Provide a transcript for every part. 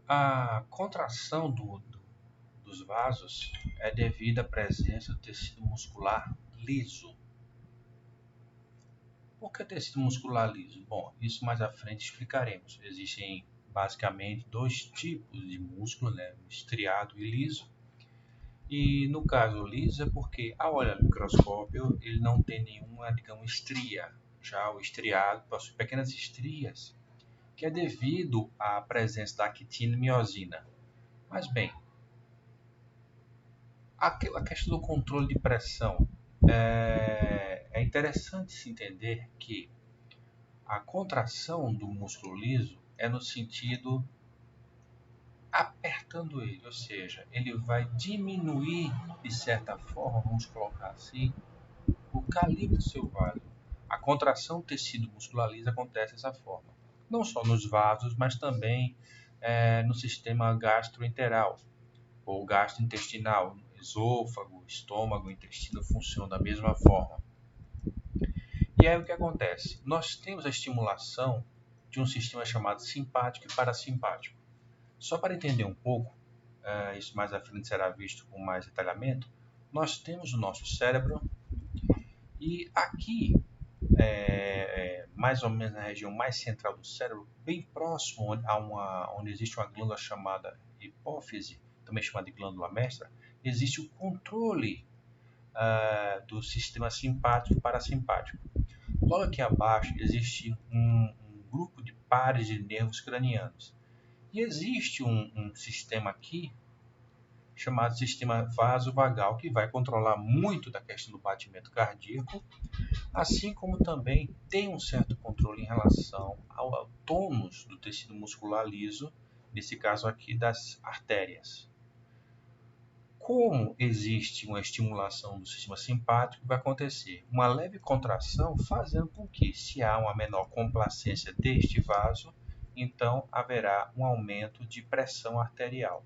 A contração dos vasos é devida à presença do tecido muscular liso. Por que tecido muscular liso? Bom, isso mais à frente explicaremos. Existem basicamente dois tipos de músculo, né? Estriado e liso. E no caso liso é porque, ao olhar no microscópio, ele não tem nenhuma, digamos, estria. Já o estriado possui pequenas estrias, que é devido à presença da actina e miosina. Mas bem, a questão do controle de pressão é interessante se entender que a contração do músculo liso é no sentido apertando ele, ou seja, ele vai diminuir de certa forma, vamos colocar assim, o calibre do seu vaso. A contração do tecido muscular liso acontece dessa forma, não só nos vasos, mas também no sistema gastroenteral ou gastrointestinal, esôfago, estômago, intestino funcionam da mesma forma. E aí o que acontece? Nós temos a estimulação de um sistema chamado simpático e parasimpático. Só para entender um pouco, isso mais à frente será visto com mais detalhamento, nós temos o nosso cérebro e aqui, mais ou menos na região mais central do cérebro, bem próximo onde existe uma glândula chamada hipófise, também chamada de glândula mestra, existe o controle do sistema simpático e parasimpático. Logo aqui abaixo existe um grupo de pares de nervos cranianos. E existe um sistema aqui chamado sistema vasovagal, que vai controlar muito da questão do batimento cardíaco, assim como também tem um certo controle em relação ao tônus do tecido muscular liso, nesse caso aqui das artérias. Como existe uma estimulação do sistema simpático, vai acontecer uma leve contração, fazendo com que, se há uma menor complacência deste vaso, então haverá um aumento de pressão arterial.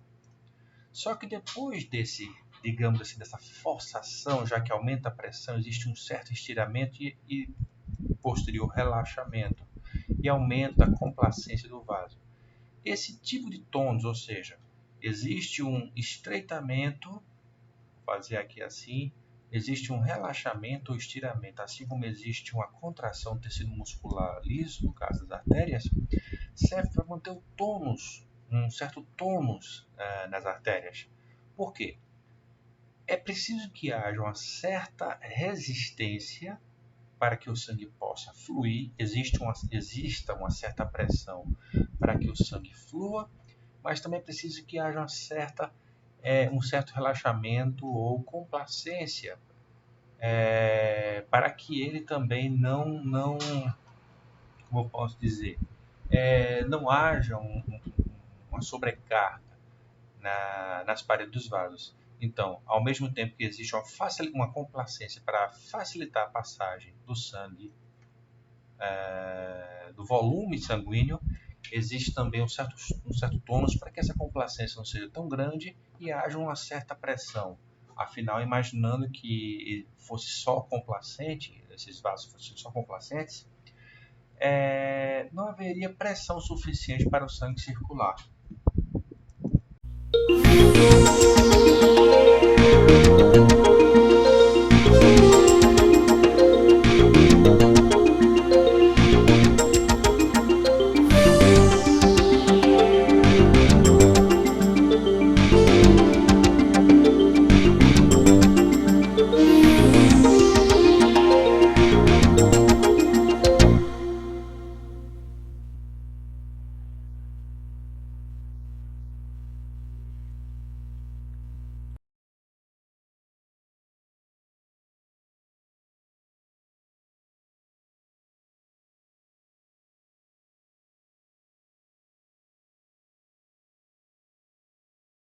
Só que depois digamos assim, dessa forçação, já que aumenta a pressão, existe um certo estiramento e posterior relaxamento e aumento da complacência do vaso. Esse tipo de tônus, ou seja, existe um estreitamento, vou fazer aqui assim, existe um relaxamento ou estiramento, assim como existe uma contração do tecido muscular liso, no caso das artérias, serve para manter o tônus, um certo tônus nas artérias. Por quê? É preciso que haja uma certa resistência para que o sangue possa fluir, exista uma certa pressão para que o sangue flua, mas também é preciso que haja um certo relaxamento ou complacência para que ele também não como eu posso dizer, não haja uma sobrecarga nas paredes dos vasos. Então, ao mesmo tempo que existe uma complacência para facilitar a passagem do sangue, do volume sanguíneo, existe também um certo tônus para que essa complacência não seja tão grande e haja uma certa pressão. Afinal, imaginando que fosse só complacente, esses vasos fossem só complacentes, não haveria pressão suficiente para o sangue circular.